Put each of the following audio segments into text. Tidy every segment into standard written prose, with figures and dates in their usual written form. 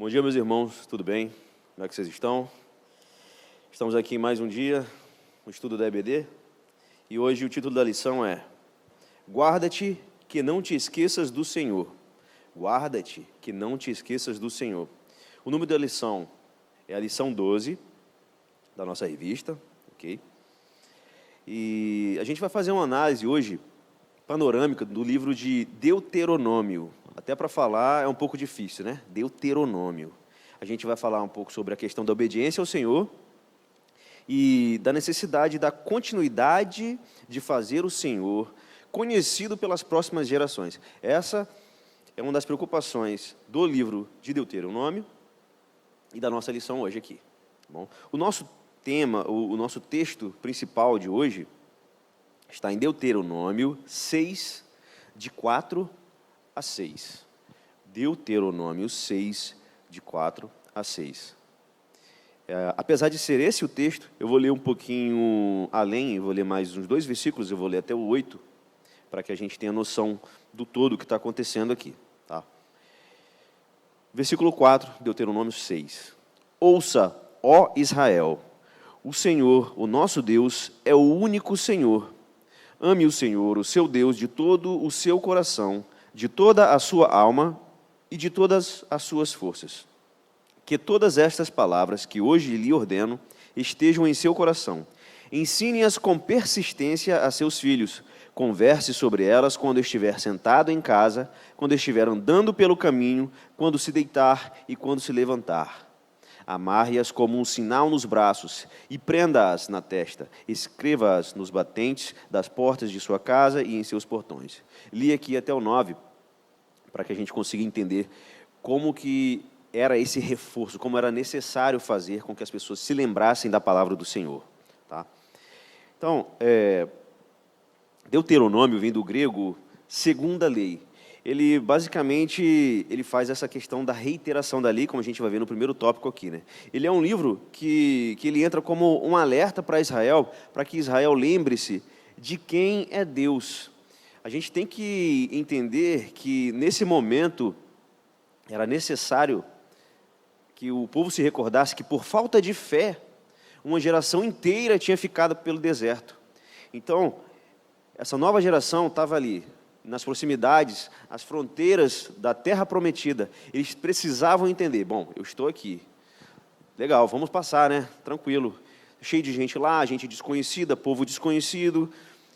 Bom dia, meus irmãos, tudo bem? Como é que vocês estão? Estamos aqui em mais um dia, no estudo da EBD, e hoje o título da lição é Guarda-te que não te esqueças do Senhor. Guarda-te que não te esqueças do Senhor. O número da lição é a lição 12 da nossa revista, ok? E a gente vai fazer uma análise hoje panorâmica do livro de Deuteronômio. Até para falar é um pouco difícil, né? Deuteronômio. A gente vai falar um pouco sobre a questão da obediência ao Senhor e da necessidade da continuidade de fazer o Senhor conhecido pelas próximas gerações. Essa é uma das preocupações do livro de Deuteronômio e da nossa lição hoje aqui. Tá bom? O nosso tema, o nosso texto principal de hoje está em Deuteronômio 6, de 4 a 6. Deuteronômio 6, de 4 a 6. Apesar de ser esse o texto, eu vou ler um pouquinho além, eu vou ler mais uns 2 versículos, eu vou ler até o 8, para que a gente tenha noção do todo que está acontecendo aqui. Tá? Versículo 4, Deuteronômio 6. Ouça, ó Israel, o Senhor, o nosso Deus, é o único Senhor. Ame o Senhor, o seu Deus, de todo o seu coração, de toda a sua alma e de todas as suas forças. Que todas estas palavras que hoje lhe ordeno estejam em seu coração. Ensine-as com persistência a seus filhos. Converse sobre elas quando estiver sentado em casa, quando estiver andando pelo caminho, quando se deitar e quando se levantar. Amarre-as como um sinal nos braços e prenda-as na testa. Escreva-as nos batentes das portas de sua casa e em seus portões. Li aqui até o 9, para que a gente consiga entender como que era esse reforço, como era necessário fazer com que as pessoas se lembrassem da palavra do Senhor. Tá? Então, Deuteronômio vem do grego segunda lei. Ele basicamente faz essa questão da reiteração da lei, como a gente vai ver no primeiro tópico aqui, né? Ele é um livro que ele entra como um alerta para Israel, para que Israel lembre-se de quem é Deus. A gente tem que entender que nesse momento era necessário que o povo se recordasse que por falta de fé, uma geração inteira tinha ficado pelo deserto. Então, essa nova geração estava ali, nas proximidades, as fronteiras da terra prometida. Eles precisavam entender, bom, eu estou aqui, legal, vamos passar, né? Tranquilo, cheio de gente lá, gente desconhecida, povo desconhecido,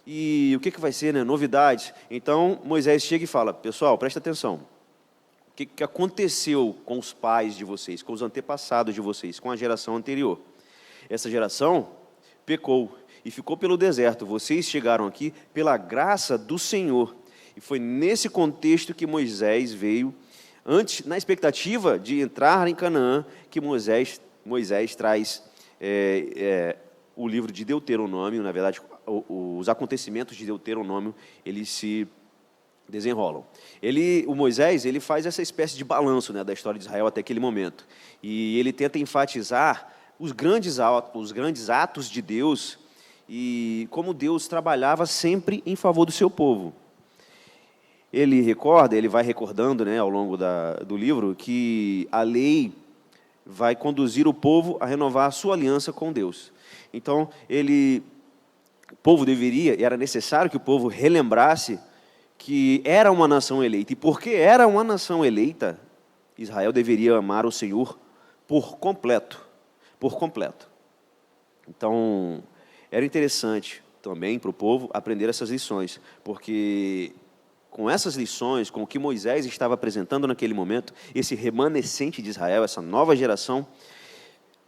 e o que vai ser, né? Novidades. Então, Moisés chega e fala, pessoal, presta atenção, o que aconteceu com os pais de vocês, com os antepassados de vocês, com a geração anterior? Essa geração pecou e ficou pelo deserto, vocês chegaram aqui pela graça do Senhor. E foi nesse contexto que Moisés veio, antes, na expectativa de entrar em Canaã, que Moisés traz o livro de Deuteronômio. Na verdade, os acontecimentos de Deuteronômio, eles se desenrolam. O Moisés faz essa espécie de balanço, né, da história de Israel até aquele momento. E ele tenta enfatizar os grandes atos de Deus e como Deus trabalhava sempre em favor do seu povo. Ele vai recordando, né, ao longo do livro, que a lei vai conduzir o povo a renovar a sua aliança com Deus. Então, o povo era necessário que o povo relembrasse que era uma nação eleita. E porque era uma nação eleita, Israel deveria amar o Senhor por completo. Por completo. Então, era interessante também para o povo aprender essas lições, porque com essas lições, com o que Moisés estava apresentando naquele momento, esse remanescente de Israel, essa nova geração,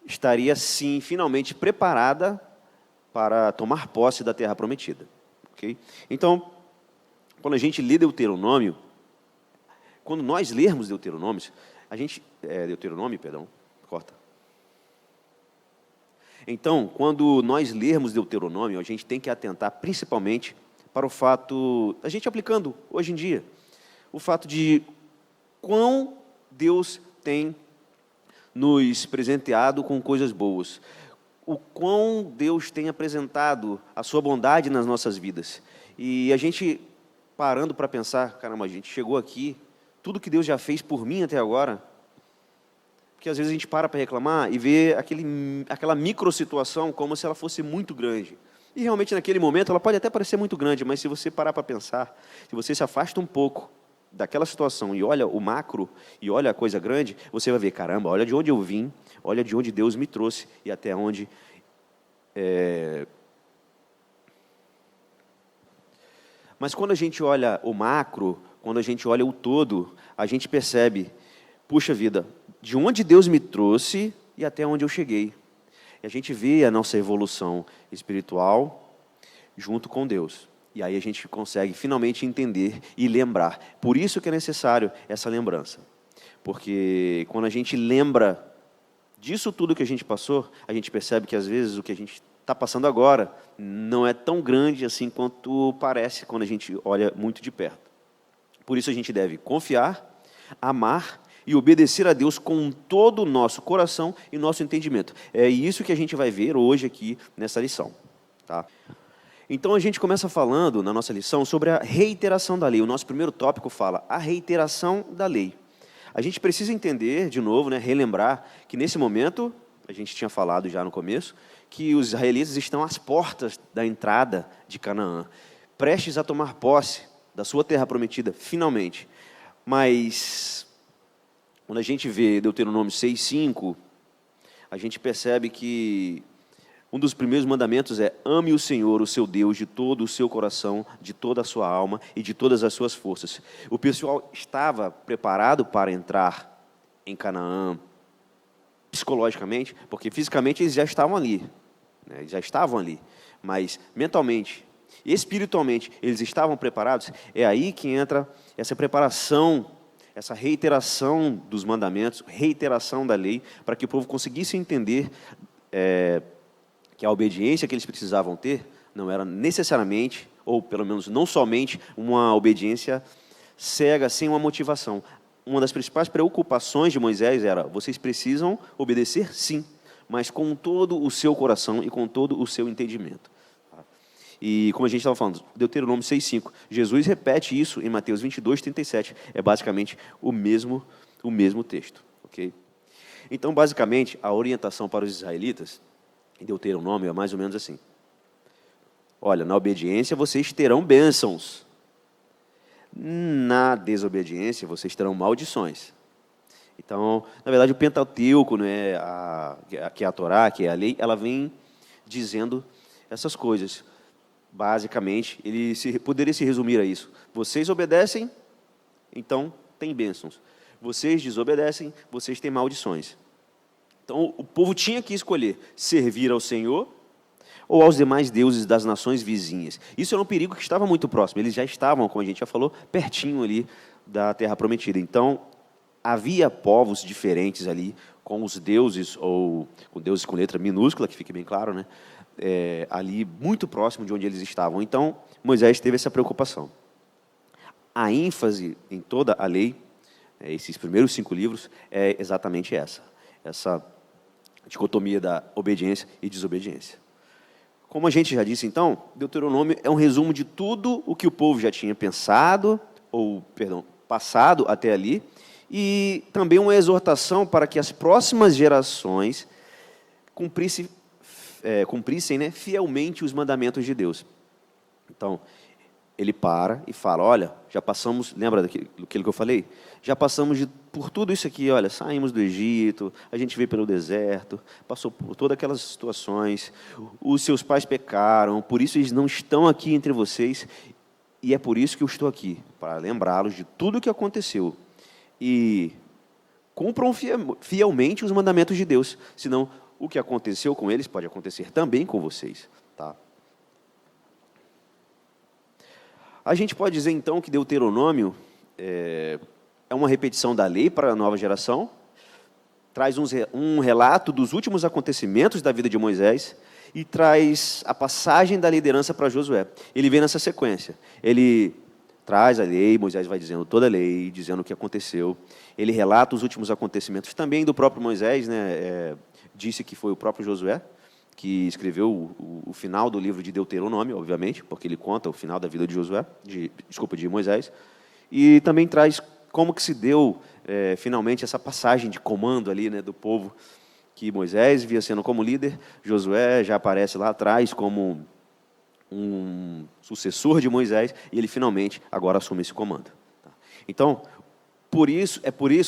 estaria, sim, finalmente preparada para tomar posse da terra prometida. Okay? Então, quando a gente lê Deuteronômio, quando nós lermos Deuteronômio, Então, quando nós lermos Deuteronômio, a gente tem que atentar principalmente para o fato, a gente aplicando hoje em dia, o fato de quão Deus tem nos presenteado com coisas boas, o quão Deus tem apresentado a sua bondade nas nossas vidas. E a gente parando para pensar, caramba, a gente chegou aqui, tudo que Deus já fez por mim até agora, Porque às vezes a gente para reclamar e vê aquela microsituação como se ela fosse muito grande. E realmente naquele momento ela pode até parecer muito grande, mas se você parar para pensar, se você se afasta um pouco daquela situação e olha o macro e olha a coisa grande, você vai ver, caramba, olha de onde eu vim, olha de onde Deus me trouxe e até onde... Mas quando a gente olha o macro, quando a gente olha o todo, a gente percebe, puxa vida, de onde Deus me trouxe e até onde eu cheguei. E a gente vê a nossa evolução espiritual junto com Deus. E aí a gente consegue finalmente entender e lembrar. Por isso que é necessário essa lembrança. Porque quando a gente lembra disso tudo que a gente passou, a gente percebe que às vezes o que a gente está passando agora não é tão grande assim quanto parece quando a gente olha muito de perto. Por isso a gente deve confiar, amar e obedecer a Deus com todo o nosso coração e nosso entendimento. É isso que a gente vai ver hoje aqui nessa lição. Tá? Então a gente começa falando na nossa lição sobre a reiteração da lei. O nosso primeiro tópico fala a reiteração da lei. A gente precisa entender, de novo, relembrar, que nesse momento, a gente tinha falado já no começo, que os israelitas estão às portas da entrada de Canaã, prestes a tomar posse da sua terra prometida, finalmente. Mas, quando a gente vê Deuteronômio 6:5, a gente percebe que um dos primeiros mandamentos é: ame o Senhor, o seu Deus, de todo o seu coração, de toda a sua alma e de todas as suas forças. O pessoal estava preparado para entrar em Canaã psicologicamente, porque fisicamente eles já estavam ali, eles já estavam ali, mas mentalmente, espiritualmente, eles estavam preparados. É aí que entra essa preparação, essa reiteração dos mandamentos, reiteração da lei, para que o povo conseguisse entender que a obediência que eles precisavam ter não era necessariamente, ou pelo menos não somente, uma obediência cega, sem uma motivação. Uma das principais preocupações de Moisés era: vocês precisam obedecer, sim, mas com todo o seu coração e com todo o seu entendimento. E como a gente estava falando, Deuteronômio 6:5, Jesus repete isso em Mateus 22:37. É basicamente o mesmo texto. Okay? Então, basicamente, a orientação para os israelitas em Deuteronômio é mais ou menos assim: olha, na obediência vocês terão bênçãos, na desobediência vocês terão maldições. Então, na verdade, o Pentateuco, que é a Torá, que é a lei, ela vem dizendo essas coisas. Basicamente, ele poderia se resumir a isso: vocês obedecem, então tem bênçãos. Vocês desobedecem, vocês têm maldições. Então, o povo tinha que escolher servir ao Senhor ou aos demais deuses das nações vizinhas. Isso era um perigo que estava muito próximo. Eles já estavam, como a gente já falou, pertinho ali da Terra Prometida. Então, havia povos diferentes ali, com os deuses, ou com deuses com letra minúscula, que fique bem claro, ali muito próximo de onde eles estavam. Então, Moisés teve essa preocupação. A ênfase em toda a lei, esses primeiros 5 livros, é exatamente essa dicotomia da obediência e desobediência. Como a gente já disse, então, Deuteronômio é um resumo de tudo o que o povo já tinha passado até ali, e também uma exortação para que as próximas gerações cumprissem fielmente os mandamentos de Deus. Então, ele para e fala: olha, já passamos, lembra daquilo que eu falei? Já passamos por tudo isso aqui, olha, saímos do Egito, a gente veio pelo deserto, passou por todas aquelas situações, os seus pais pecaram, por isso eles não estão aqui entre vocês, e é por isso que eu estou aqui, para lembrá-los de tudo o que aconteceu. E cumpram fielmente os mandamentos de Deus, senão o que aconteceu com eles pode acontecer também com vocês. Tá? A gente pode dizer, então, que Deuteronômio é uma repetição da lei para a nova geração, traz um relato dos últimos acontecimentos da vida de Moisés e traz a passagem da liderança para Josué. Ele vem nessa sequência. Ele traz a lei, Moisés vai dizendo toda a lei, dizendo o que aconteceu. Ele relata os últimos acontecimentos também do próprio Moisés, disse que foi o próprio Josué que escreveu o final do livro de Deuteronômio, obviamente, porque ele conta o final da vida de Moisés, e também traz como que se deu finalmente, essa passagem de comando ali, né, do povo, que Moisés via sendo como líder, Josué já aparece lá atrás como um sucessor de Moisés, e ele finalmente agora assume esse comando. Então,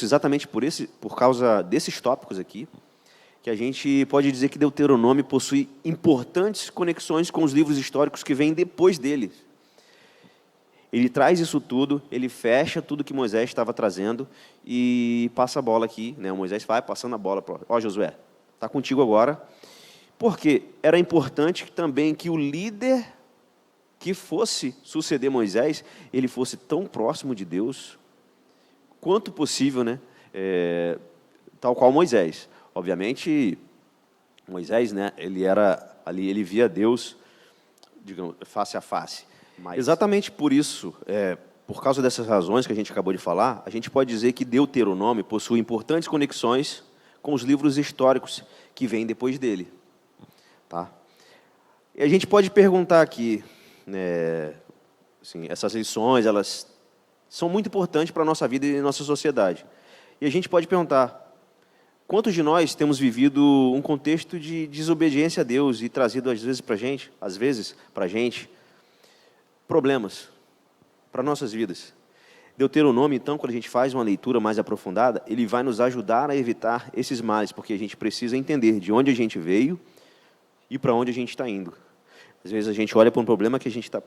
exatamente por causa desses tópicos aqui, que a gente pode dizer que Deuteronômio possui importantes conexões com os livros históricos que vêm depois dele. Ele traz isso tudo, ele fecha tudo que Moisés estava trazendo e passa a bola aqui, né? O Moisés vai passando a bola para, ó, Josué, está contigo agora, porque era importante também que o líder que fosse suceder Moisés, ele fosse tão próximo de Deus quanto possível, né? Tal qual Moisés. Obviamente, Moisés, né? Ele era ali, ele via Deus, digamos, face a face. Mas exatamente por isso, por causa dessas razões que a gente acabou de falar, a gente pode dizer que Deuteronômio possui importantes conexões com os livros históricos que vêm depois dele. Tá? E a gente pode perguntar aqui, assim, essas lições, elas são muito importantes para a nossa vida e nossa sociedade. E a gente pode perguntar, quantos de nós temos vivido um contexto de desobediência a Deus e trazido, às vezes, para a gente, problemas para nossas vidas? Deuteronômio, então, quando a gente faz uma leitura mais aprofundada, ele vai nos ajudar a evitar esses males, porque a gente precisa entender de onde a gente veio e para onde a gente está indo. Às vezes a gente olha para um problema que a gente está...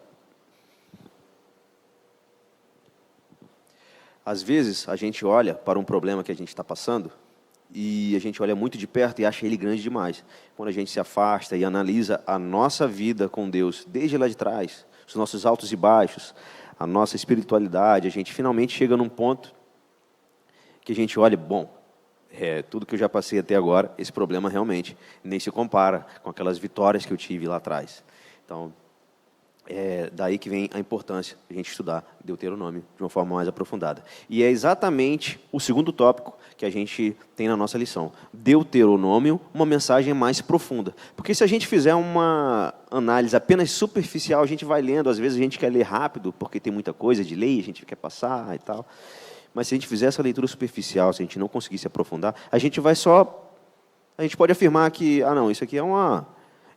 Às vezes a gente olha para um problema que a gente está passando e a gente olha muito de perto e acha ele grande demais. Quando a gente se afasta e analisa a nossa vida com Deus, desde lá de trás, os nossos altos e baixos, a nossa espiritualidade, a gente finalmente chega num ponto que a gente olha, bom, tudo que eu já passei até agora, esse problema realmente nem se compara com aquelas vitórias que eu tive lá atrás. Então, daí que vem a importância de a gente estudar Deuteronômio de uma forma mais aprofundada. E é exatamente o segundo tópico que a gente tem na nossa lição. Deuteronômio, uma mensagem mais profunda. Porque se a gente fizer uma análise apenas superficial, a gente vai lendo, às vezes a gente quer ler rápido, porque tem muita coisa de lei, a gente quer passar e tal. Mas se a gente fizer essa leitura superficial, se a gente não conseguir se aprofundar, a gente pode afirmar que, não, isso aqui é uma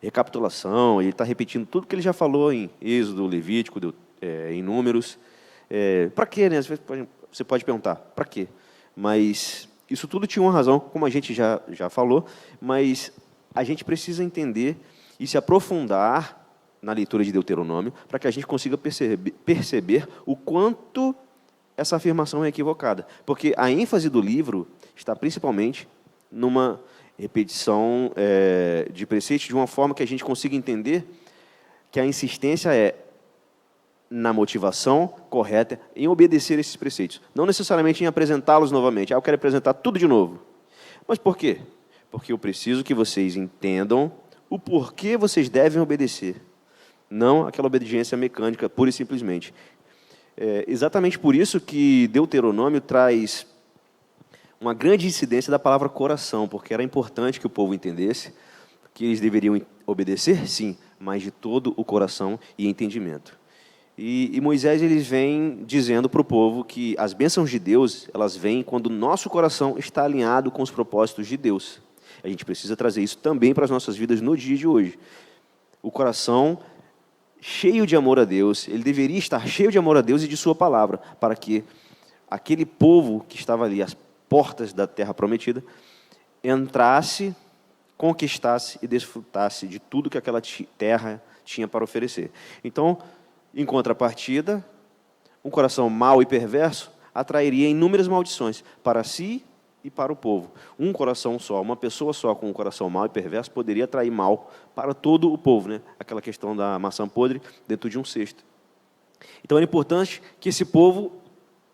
recapitulação, ele está repetindo tudo que ele já falou em Êxodo, Levítico, em Números. Para quê, né? Às vezes você pode perguntar, para quê? Mas isso tudo tinha uma razão, como a gente já falou, mas a gente precisa entender e se aprofundar na leitura de Deuteronômio para que a gente consiga perceber o quanto essa afirmação é equivocada. Porque a ênfase do livro está principalmente numa repetição de preceitos de uma forma que a gente consiga entender que a insistência é na motivação correta em obedecer esses preceitos. Não necessariamente em apresentá-los novamente. Eu quero apresentar tudo de novo. Mas por quê? Porque eu preciso que vocês entendam o porquê vocês devem obedecer. Não aquela obediência mecânica, pura e simplesmente. Exatamente por isso que Deuteronômio traz uma grande incidência da palavra coração, porque era importante que o povo entendesse que eles deveriam obedecer, sim, mas de todo o coração e entendimento. E Moisés ele vem dizendo para o povo que as bênçãos de Deus, elas vêm quando o nosso coração está alinhado com os propósitos de Deus. A gente precisa trazer isso também para as nossas vidas no dia de hoje. O coração cheio de amor a Deus, ele deveria estar cheio de amor a Deus e de sua palavra, para que aquele povo que estava ali, as portas da terra prometida, entrasse, conquistasse e desfrutasse de tudo que aquela terra tinha para oferecer. Então, em contrapartida, um coração mau e perverso atrairia inúmeras maldições para si e para o povo. Um coração só, uma pessoa só com um coração mau e perverso poderia atrair mal para todo o povo, né? Aquela questão da maçã podre dentro de um cesto. Então, era importante que esse povo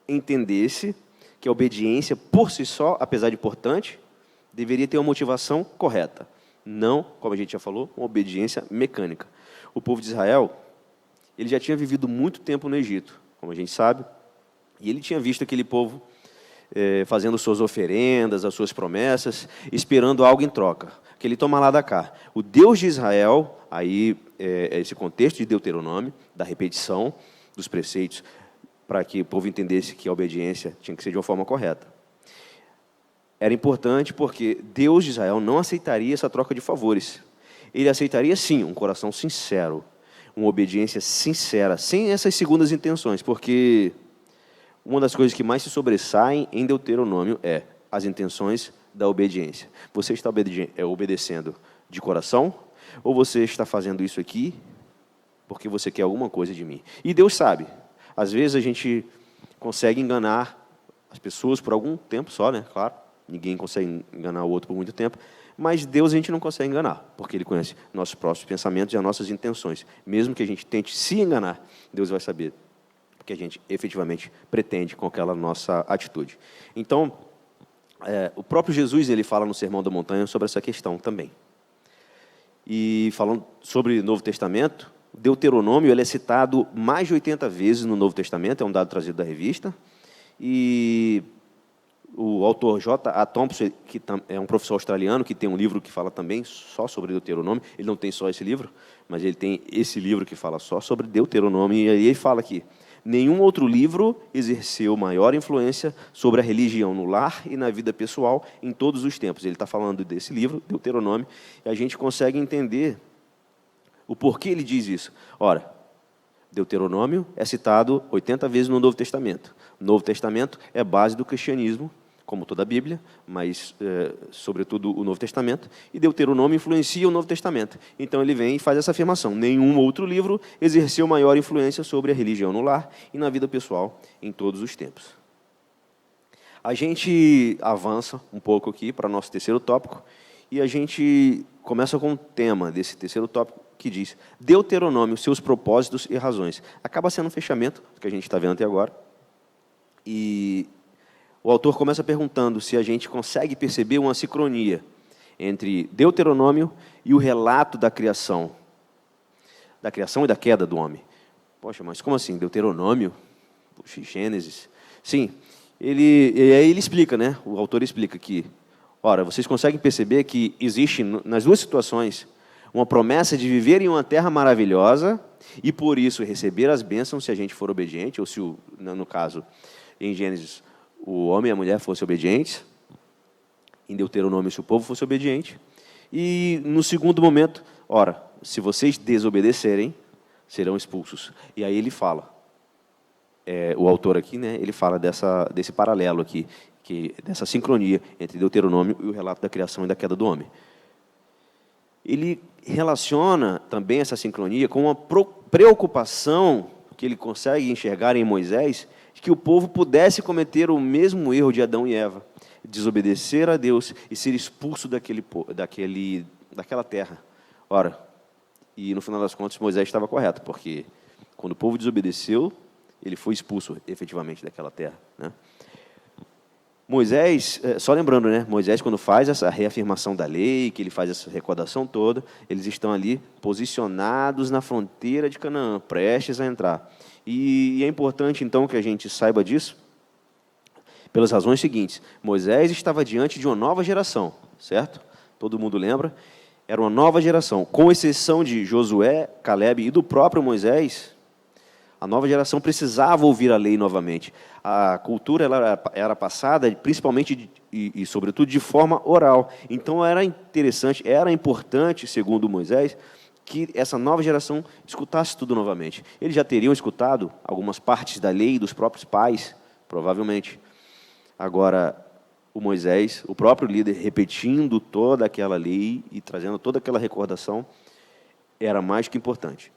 entendesse que a obediência, por si só, apesar de importante, deveria ter uma motivação correta. Não, como a gente já falou, uma obediência mecânica. O povo de Israel, ele já tinha vivido muito tempo no Egito, como a gente sabe, e ele tinha visto aquele povo fazendo suas oferendas, as suas promessas, esperando algo em troca, aquele toma lá da cá. O Deus de Israel, aí esse contexto de Deuteronômio, da repetição dos preceitos, para que o povo entendesse que a obediência tinha que ser de uma forma correta. Era importante porque Deus de Israel não aceitaria essa troca de favores. Ele aceitaria, sim, um coração sincero, uma obediência sincera, sem essas segundas intenções, porque uma das coisas que mais se sobressaem em Deuteronômio é as intenções da obediência. Você está obedecendo de coração ou você está fazendo isso aqui porque você quer alguma coisa de mim? E Deus sabe. Às vezes a gente consegue enganar as pessoas por algum tempo só, né? Claro, ninguém consegue enganar o outro por muito tempo, mas Deus a gente não consegue enganar, porque Ele conhece nossos próprios pensamentos e as nossas intenções. Mesmo que a gente tente se enganar, Deus vai saber o que a gente efetivamente pretende com aquela nossa atitude. Então, o próprio Jesus ele fala no Sermão da Montanha sobre essa questão também. E falando sobre o Novo Testamento, Deuteronômio ele é citado mais de 80 vezes no Novo Testamento, é um dado trazido da revista, e o autor J.A. Thompson, que é um professor australiano, que tem um livro que fala também só sobre Deuteronômio, ele não tem só esse livro, mas ele tem esse livro que fala só sobre Deuteronômio, e aí ele fala que nenhum outro livro exerceu maior influência sobre a religião no lar e na vida pessoal em todos os tempos. Ele está falando desse livro, Deuteronômio, e a gente consegue entender o porquê ele diz isso. Ora, Deuteronômio é citado 80 vezes no Novo Testamento. O Novo Testamento é base do cristianismo, como toda a Bíblia, mas, sobretudo, o Novo Testamento. E Deuteronômio influencia o Novo Testamento. Então, ele vem e faz essa afirmação. Nenhum outro livro exerceu maior influência sobre a religião no lar e na vida pessoal em todos os tempos. A gente avança um pouco aqui para o nosso terceiro tópico, e a gente começa com o tema desse terceiro tópico, que diz Deuteronômio, seus propósitos e razões. Acaba sendo um fechamento, do que a gente está vendo até agora. E o autor começa perguntando se a gente consegue perceber uma sincronia entre Deuteronômio e o relato da criação e da queda do homem. Poxa, mas como assim? Deuteronômio? Poxa, Gênesis? Sim, e aí ele explica, né? O autor explica que, ora, vocês conseguem perceber que existe, nas duas situações, uma promessa de viver em uma terra maravilhosa e, por isso, receber as bênçãos se a gente for obediente, ou se, no caso, em Gênesis, o homem e a mulher fossem obedientes, em Deuteronômio, se o povo fosse obediente, e, no segundo momento, ora, se vocês desobedecerem, serão expulsos. E aí ele fala, o autor aqui, né, ele fala desse paralelo aqui, dessa sincronia entre Deuteronômio e o relato da criação e da queda do homem. Ele relaciona também essa sincronia com uma preocupação que ele consegue enxergar em Moisés, de que o povo pudesse cometer o mesmo erro de Adão e Eva, desobedecer a Deus e ser expulso daquela terra. Ora, e no final das contas Moisés estava correto, porque quando o povo desobedeceu, ele foi expulso efetivamente daquela terra, né? Moisés, só lembrando, né? Moisés, quando faz essa reafirmação da lei, que ele faz essa recordação toda, eles estão ali posicionados na fronteira de Canaã, prestes a entrar. E é importante, então, que a gente saiba disso, pelas razões seguintes. Moisés estava diante de uma nova geração, certo? Todo mundo lembra? Era uma nova geração. Com exceção de Josué, Calebe e do próprio Moisés, a nova geração precisava ouvir a lei novamente. A cultura ela era passada principalmente e, sobretudo, de forma oral. Então, era interessante, era importante, segundo Moisés, que essa nova geração escutasse tudo novamente. Eles já teriam escutado algumas partes da lei dos próprios pais, provavelmente. Agora, o Moisés, o próprio líder, repetindo toda aquela lei e trazendo toda aquela recordação, era mais que importante.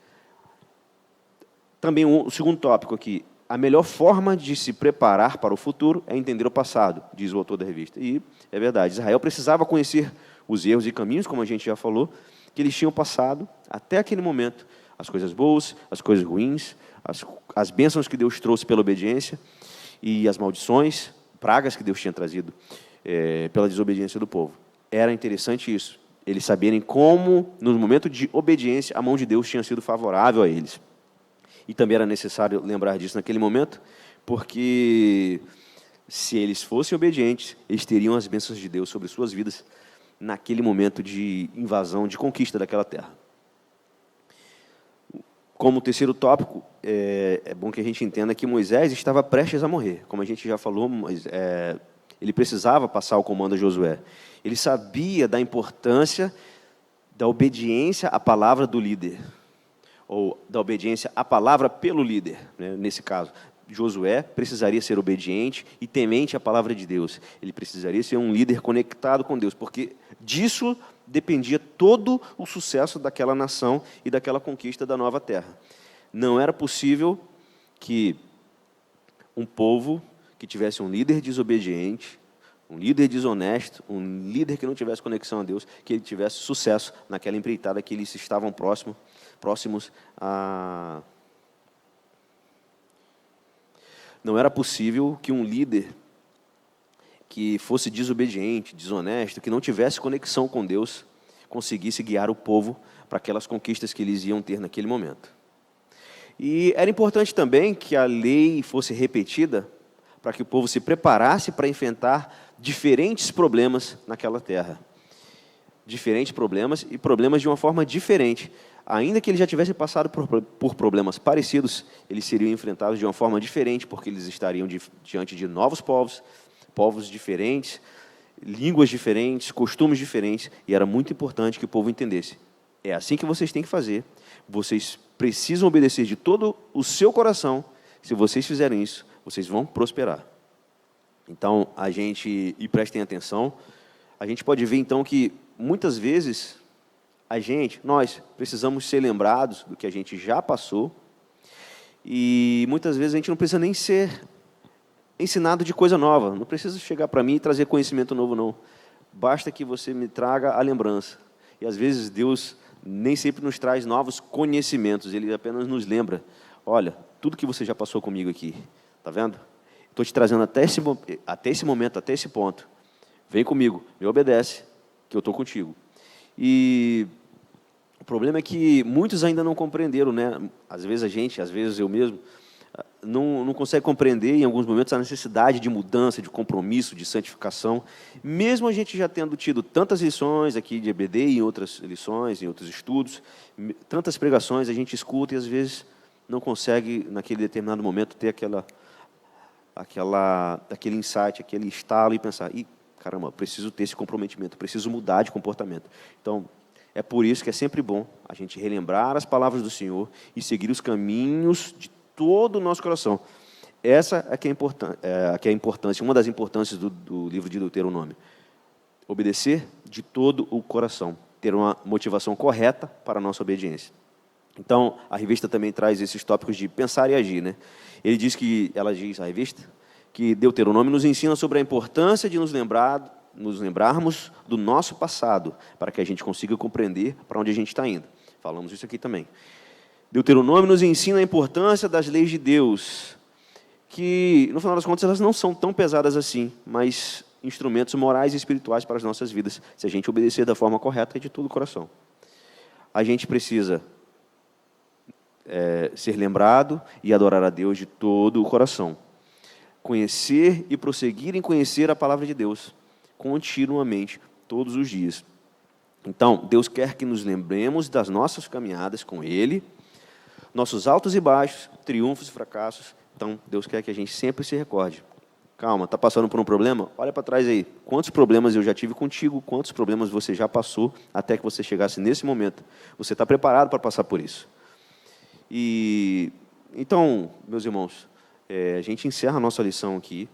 Também o segundo tópico aqui, a melhor forma de se preparar para o futuro é entender o passado, diz o autor da revista. E é verdade, Israel precisava conhecer os erros e caminhos, como a gente já falou, que eles tinham passado até aquele momento, as coisas boas, as coisas ruins, as bênçãos que Deus trouxe pela obediência e as maldições, pragas que Deus tinha trazido pela desobediência do povo. Era interessante isso, eles saberem como, no momento de obediência, a mão de Deus tinha sido favorável a eles. E também era necessário lembrar disso naquele momento, porque se eles fossem obedientes, eles teriam as bênçãos de Deus sobre suas vidas naquele momento de invasão, de conquista daquela terra. Como terceiro tópico, é bom que a gente entenda que Moisés estava prestes a morrer. Como a gente já falou, Ele precisava passar o comando a Josué. Ele sabia da importância da obediência à palavra do líder, ou da obediência à palavra pelo líder, né? Nesse caso, Josué precisaria ser obediente e temente à palavra de Deus. Ele precisaria ser um líder conectado com Deus, porque disso dependia todo o sucesso daquela nação e daquela conquista da nova terra. Não era possível que um povo que tivesse um líder desobediente, um líder desonesto, um líder que não tivesse conexão a Deus, que ele tivesse sucesso naquela empreitada que eles estavam próximos a... Não era possível que um líder que fosse desobediente, desonesto, que não tivesse conexão com Deus, conseguisse guiar o povo para aquelas conquistas que eles iam ter naquele momento. E era importante também que a lei fosse repetida para que o povo se preparasse para enfrentar diferentes problemas naquela terra. Diferentes problemas e problemas de uma forma diferente. Ainda que eles já tivessem passado por problemas parecidos, eles seriam enfrentados de uma forma diferente, porque eles estariam diante de novos povos, povos diferentes, línguas diferentes, costumes diferentes, e era muito importante que o povo entendesse. É assim que vocês têm que fazer, vocês precisam obedecer de todo o seu coração. Se vocês fizerem isso, vocês vão prosperar. Então, e prestem atenção, a gente pode ver então que muitas vezes nós precisamos ser lembrados do que a gente já passou, e muitas vezes a gente não precisa nem ser ensinado de coisa nova, não precisa chegar para mim e trazer conhecimento novo, não. Basta que você me traga a lembrança. E às vezes Deus nem sempre nos traz novos conhecimentos, Ele apenas nos lembra: olha, tudo que você já passou comigo aqui, está vendo? Estou te trazendo até esse momento, até esse ponto. Vem comigo, me obedece, que eu estou contigo. E o problema é que muitos ainda não compreenderam, né? Às vezes eu mesmo, não consegue compreender em alguns momentos a necessidade de mudança, de compromisso, de santificação. Mesmo a gente já tendo tido tantas lições aqui de EBD, em outras lições, em outros estudos, tantas pregações a gente escuta e às vezes não consegue, naquele determinado momento, ter aquele insight, aquele estalo e pensar: caramba, preciso ter esse comprometimento, preciso mudar de comportamento. Então, é por isso que é sempre bom a gente relembrar as palavras do Senhor e seguir os caminhos de todo o nosso coração. Essa é que é a importância, uma das importâncias do livro de Deuteronômio. Obedecer de todo o coração, ter uma motivação correta para a nossa obediência. Então, a revista também traz esses tópicos de pensar e agir, né? Ela diz, a revista, que Deuteronômio nos ensina sobre a importância de nos lembrarmos do nosso passado, para que a gente consiga compreender para onde a gente está indo. Falamos isso aqui também. Deuteronômio nos ensina a importância das leis de Deus, que, no final das contas, elas não são tão pesadas assim, mas instrumentos morais e espirituais para as nossas vidas, se a gente obedecer da forma correta e de todo o coração. A gente precisa ser lembrado e adorar a Deus de todo o coração. Conhecer e prosseguir em conhecer a palavra de Deus continuamente, todos os dias. Então, Deus quer que nos lembremos das nossas caminhadas com Ele, nossos altos e baixos, triunfos e fracassos. Então, Deus quer que a gente sempre se recorde. Calma, está passando por um problema? Olha para trás aí. Quantos problemas eu já tive contigo? Quantos problemas você já passou até que você chegasse nesse momento? Você está preparado para passar por isso? Então, meus irmãos, a gente encerra a nossa lição aqui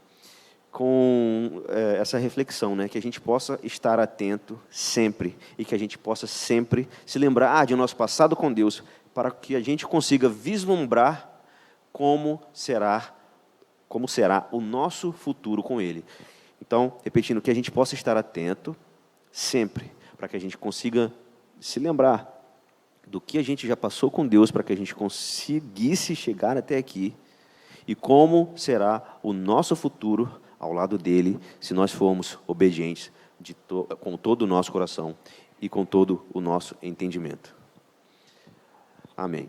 com essa reflexão, né? Que a gente possa estar atento sempre e que a gente possa sempre se lembrar de nosso passado com Deus, para que a gente consiga vislumbrar como será o nosso futuro com Ele. Então, repetindo, que a gente possa estar atento sempre, para que a gente consiga se lembrar do que a gente já passou com Deus, para que a gente conseguisse chegar até aqui, e como será o nosso futuro ao lado dele, se nós formos obedientes com todo o nosso coração e com todo o nosso entendimento. Amém.